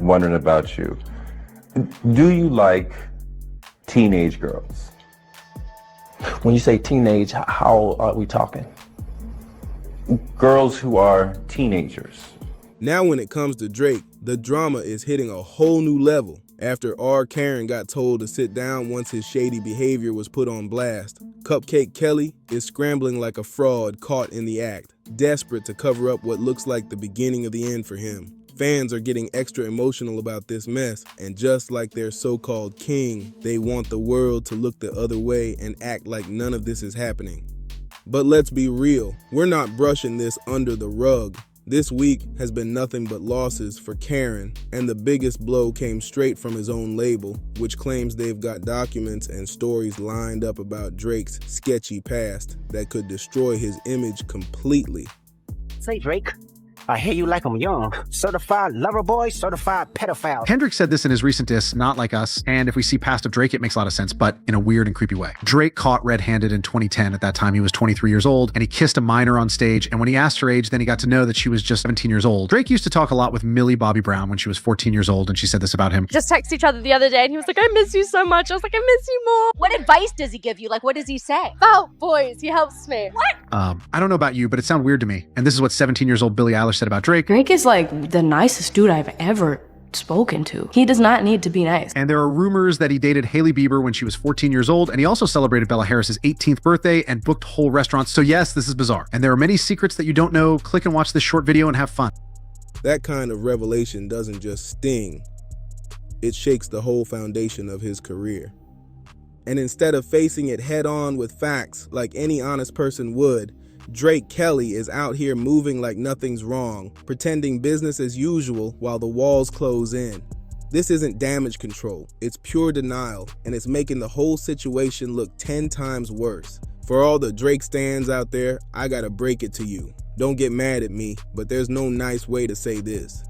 wondering about you. Do you like teenage girls? When you say teenage, how are we talking? Girls who are teenagers. Now when it comes to Drake, the drama is hitting a whole new level after Karen got told to sit down once his shady behavior was put on blast. Cupcake Kelly is scrambling like a fraud caught in the act, desperate to cover up what looks like the beginning of the end for him. Fans are getting extra emotional about this mess, and just like their so-called king, they want the world to look the other way and act like none of this is happening. But let's be real, we're not brushing this under the rug. This week has been nothing but losses for Karen, and the biggest blow came straight from his own label, which claims they've got documents and stories lined up about Drake's sketchy past that could destroy his image completely. Say, Drake, I hear you like 'em young. Certified lover boy, certified pedophile. Kendrick said this in his recent diss, Not Like Us, and if we see past of Drake, it makes a lot of sense, but in a weird and creepy way. Drake caught red-handed in 2010. At that time, he was 23 years old, and he kissed a minor on stage, and when he asked her age, then he got to know that she was just 17 years old. Drake used to talk a lot with Millie Bobby Brown when she was 14 years old, and she said this about him. Just texted each other the other day, and he was like, I miss you so much. I was like, I miss you more. What advice does he give you? Like, what does he say? About boys, he helps me. What? I don't know about you, but it sounded weird to me, and this is what 17 years old Billie Eilish said about Drake. Drake is like the nicest dude I've ever spoken to. He does not need to be nice. And there are rumors that he dated Hailey Bieber when she was 14 years old, and he also celebrated Bella Harris's 18th birthday and booked whole restaurants. So yes, this is bizarre. And there are many secrets that you don't know. Click and watch this short video and have fun. That kind of revelation doesn't just sting, it shakes the whole foundation of his career. And instead of facing it head on with facts like any honest person would, Drake Kelly is out here moving like nothing's wrong, pretending business as usual while the walls close in. This isn't damage control, it's pure denial, and it's making the whole situation look 10 times worse. For all the Drake stans out there, I gotta break it to you. Don't get mad at me, but there's no nice way to say this.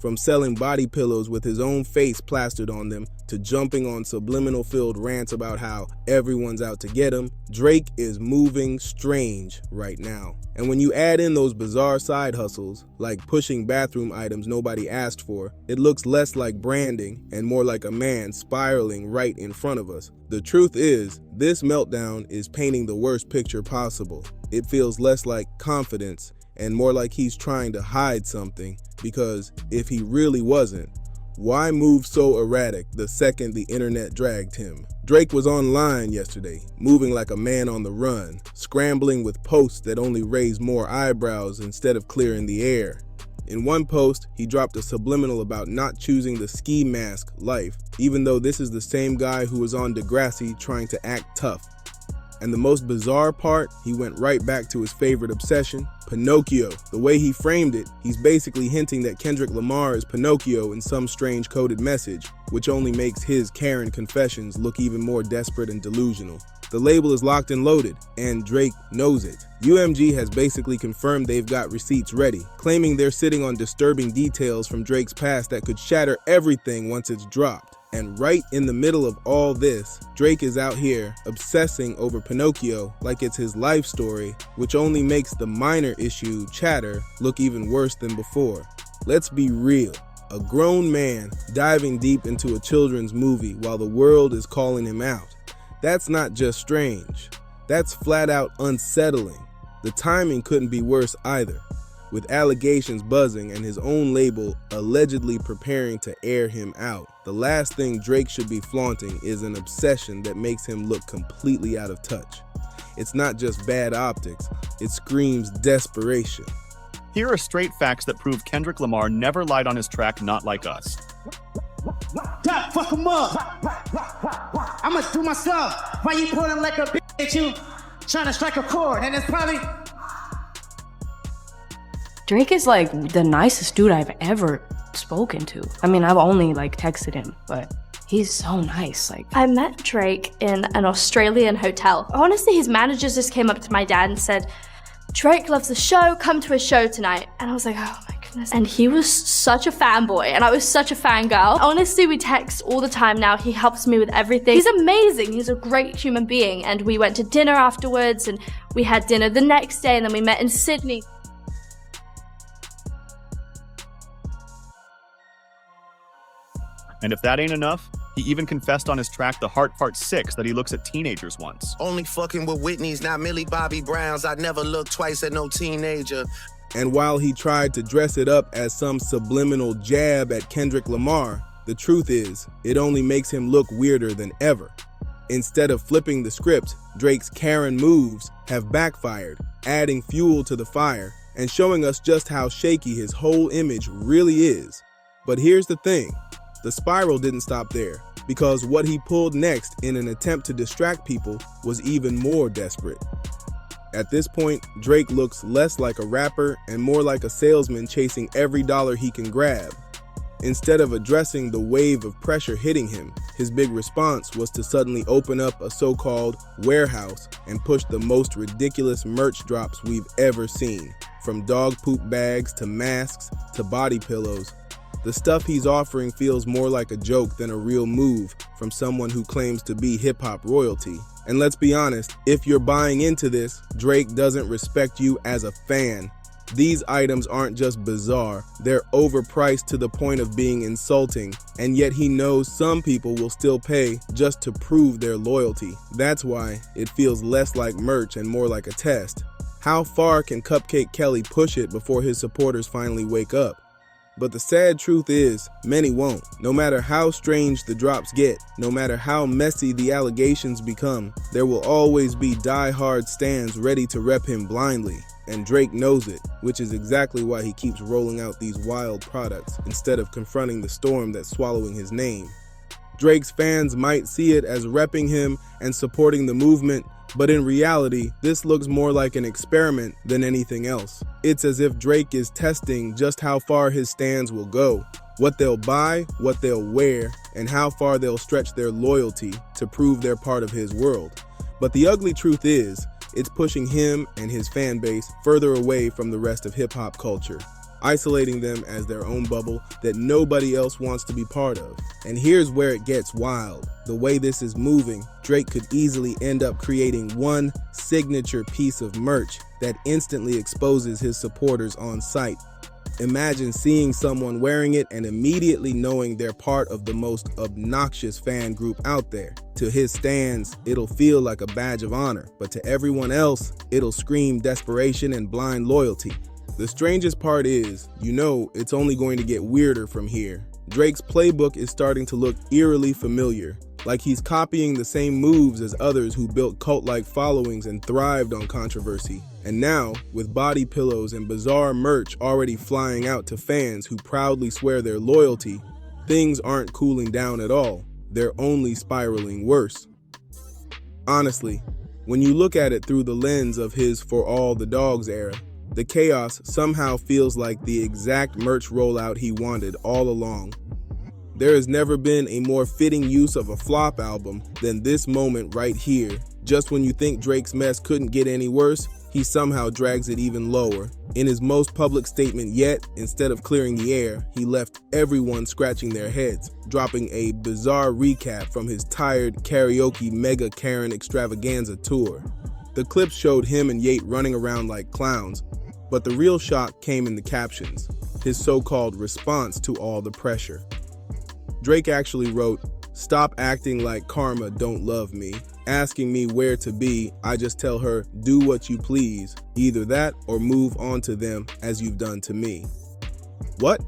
From selling body pillows with his own face plastered on them, to jumping on subliminal-filled rants about how everyone's out to get him, Drake is moving strange right now. And when you add in those bizarre side hustles, like pushing bathroom items nobody asked for, it looks less like branding and more like a man spiraling right in front of us. The truth is, this meltdown is painting the worst picture possible. It feels less like confidence and more like he's trying to hide something, because if he really wasn't, why move so erratic the second the internet dragged him? Drake was online yesterday, moving like a man on the run, scrambling with posts that only raised more eyebrows instead of clearing the air. In one post, he dropped a subliminal about not choosing the ski mask life, even though this is the same guy who was on Degrassi trying to act tough. And the most bizarre part, he went right back to his favorite obsession, Pinocchio. The way he framed it, he's basically hinting that Kendrick Lamar is Pinocchio in some strange coded message, which only makes his Karen confessions look even more desperate and delusional. The label is locked and loaded, and Drake knows it. UMG has basically confirmed they've got receipts ready, claiming they're sitting on disturbing details from Drake's past that could shatter everything once it's dropped. And right in the middle of all this, Drake is out here obsessing over Pinocchio like it's his life story, which only makes the minor issue, chatter, look even worse than before. Let's be real. A grown man diving deep into a children's movie while the world is calling him out. That's not just strange. That's flat out unsettling. The timing couldn't be worse either, with allegations buzzing and his own label allegedly preparing to air him out. The last thing Drake should be flaunting is an obsession that makes him look completely out of touch. It's not just bad optics, it screams desperation. Here are straight facts that prove Kendrick Lamar never lied on his track Not Like Us. Top, fuck him up. I'ma do my stuff. Why you pulling like a bitch? You trying to strike a chord, and it's probably... Drake is like the nicest dude I've ever spoken to. I mean, I've only like texted him, but he's so nice. Like, I met Drake in an Australian hotel. Honestly, his managers just came up to my dad and said, Drake loves the show, come to his show tonight. And I was like, oh my goodness. And he was such a fanboy and I was such a fangirl. Honestly, we text all the time now. He helps me with everything. He's amazing. He's a great human being. And we went to dinner afterwards and we had dinner the next day and then we met in Sydney. And if that ain't enough, he even confessed on his track The Heart Part 6 that he looks at teenagers once. Only fucking with Whitney's, not Millie Bobby Brown's. I'd never look twice at no teenager. And while he tried to dress it up as some subliminal jab at Kendrick Lamar, the truth is, it only makes him look weirder than ever. Instead of flipping the script, Drake's Karen moves have backfired, adding fuel to the fire and showing us just how shaky his whole image really is. But here's the thing, the spiral didn't stop there, because what he pulled next in an attempt to distract people was even more desperate. At this point, Drake looks less like a rapper and more like a salesman chasing every dollar he can grab. Instead of addressing the wave of pressure hitting him, his big response was to suddenly open up a so-called warehouse and push the most ridiculous merch drops we've ever seen. From dog poop bags to masks to body pillows, the stuff he's offering feels more like a joke than a real move from someone who claims to be hip-hop royalty. And let's be honest, if you're buying into this, Drake doesn't respect you as a fan. These items aren't just bizarre, they're overpriced to the point of being insulting, and yet he knows some people will still pay just to prove their loyalty. That's why it feels less like merch and more like a test. How far can Cupcake Kelly push it before his supporters finally wake up? But the sad truth is, many won't. No matter how strange the drops get, no matter how messy the allegations become, there will always be die-hard stans ready to rep him blindly. And Drake knows it, which is exactly why he keeps rolling out these wild products instead of confronting the storm that's swallowing his name. Drake's fans might see it as repping him and supporting the movement, but in reality, this looks more like an experiment than anything else. It's as if Drake is testing just how far his stans will go, what they'll buy, what they'll wear, and how far they'll stretch their loyalty to prove they're part of his world. But the ugly truth is, it's pushing him and his fan base further away from the rest of hip-hop culture, isolating them as their own bubble that nobody else wants to be part of. And here's where it gets wild. The way this is moving, Drake could easily end up creating one signature piece of merch that instantly exposes his supporters on sight. Imagine seeing someone wearing it and immediately knowing they're part of the most obnoxious fan group out there. To his stans, it'll feel like a badge of honor, but to everyone else, it'll scream desperation and blind loyalty. The strangest part is, it's only going to get weirder from here. Drake's playbook is starting to look eerily familiar, like he's copying the same moves as others who built cult-like followings and thrived on controversy. And now, with body pillows and bizarre merch already flying out to fans who proudly swear their loyalty, things aren't cooling down at all. They're only spiraling worse. Honestly, when you look at it through the lens of his For All the Dogs era, the chaos somehow feels like the exact merch rollout he wanted all along. There has never been a more fitting use of a flop album than this moment right here. Just when you think Drake's mess couldn't get any worse, he somehow drags it even lower. In his most public statement yet, instead of clearing the air, he left everyone scratching their heads, dropping a bizarre recap from his tired karaoke mega Karen extravaganza tour. The clips showed him and Yate running around like clowns, but the real shock came in the captions, his so-called response to all the pressure. Drake actually wrote, "Stop acting like Karma don't love me. Asking me where to be, I just tell her, do what you please. Either that or move on to them as you've done to me." What?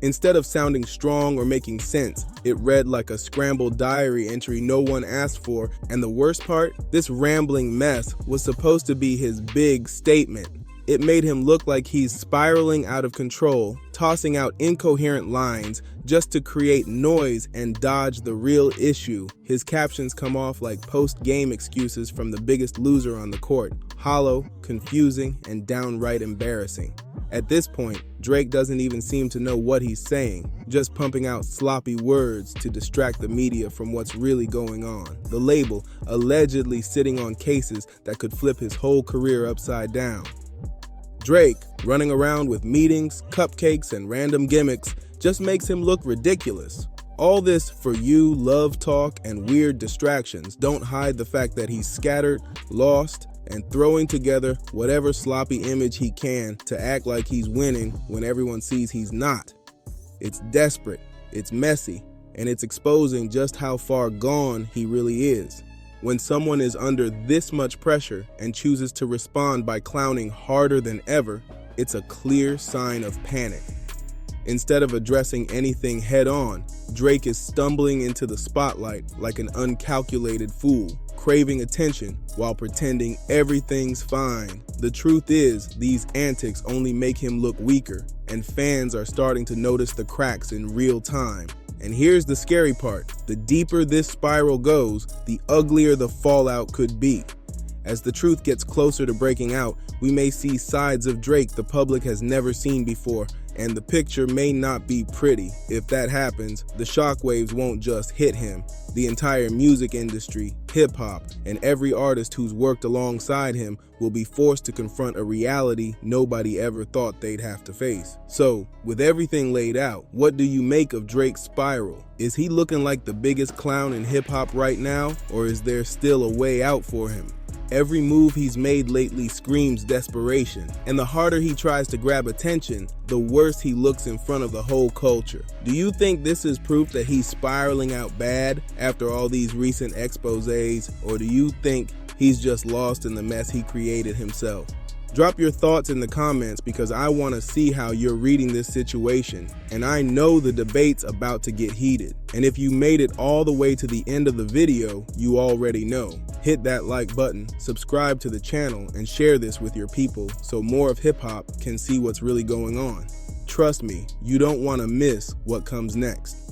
Instead of sounding strong or making sense, it read like a scrambled diary entry no one asked for, and the worst part, this rambling mess was supposed to be his big statement. It made him look like he's spiraling out of control, tossing out incoherent lines just to create noise and dodge the real issue. His captions come off like post-game excuses from the biggest loser on the court, hollow, confusing, and downright embarrassing. At this point, Drake doesn't even seem to know what he's saying, just pumping out sloppy words to distract the media from what's really going on. The label allegedly sitting on cases that could flip his whole career upside down. Drake, running around with meetings, cupcakes, and random gimmicks, just makes him look ridiculous. All this for you, love talk, and weird distractions don't hide the fact that he's scattered, lost, and throwing together whatever sloppy image he can to act like he's winning when everyone sees he's not. It's desperate, it's messy, and it's exposing just how far gone he really is. When someone is under this much pressure and chooses to respond by clowning harder than ever, it's a clear sign of panic. Instead of addressing anything head-on, Drake is stumbling into the spotlight like an uncalculated fool, craving attention while pretending everything's fine. The truth is, these antics only make him look weaker, and fans are starting to notice the cracks in real time. And here's the scary part: the deeper this spiral goes, the uglier the fallout could be. As the truth gets closer to breaking out, we may see sides of Drake the public has never seen before, and the picture may not be pretty. If that happens, the shockwaves won't just hit him. The entire music industry, hip-hop, and every artist who's worked alongside him will be forced to confront a reality nobody ever thought they'd have to face. So, with everything laid out, what do you make of Drake's spiral? Is he looking like the biggest clown in hip-hop right now, or is there still a way out for him? Every move he's made lately screams desperation, and the harder he tries to grab attention, the worse he looks in front of the whole culture. Do you think this is proof that he's spiraling out bad after all these recent exposés, or do you think he's just lost in the mess he created himself? Drop your thoughts in the comments because I want to see how you're reading this situation, and I know the debate's about to get heated. And if you made it all the way to the end of the video, you already know. Hit that like button, subscribe to the channel, and share this with your people so more of hip-hop can see what's really going on. Trust me, you don't want to miss what comes next.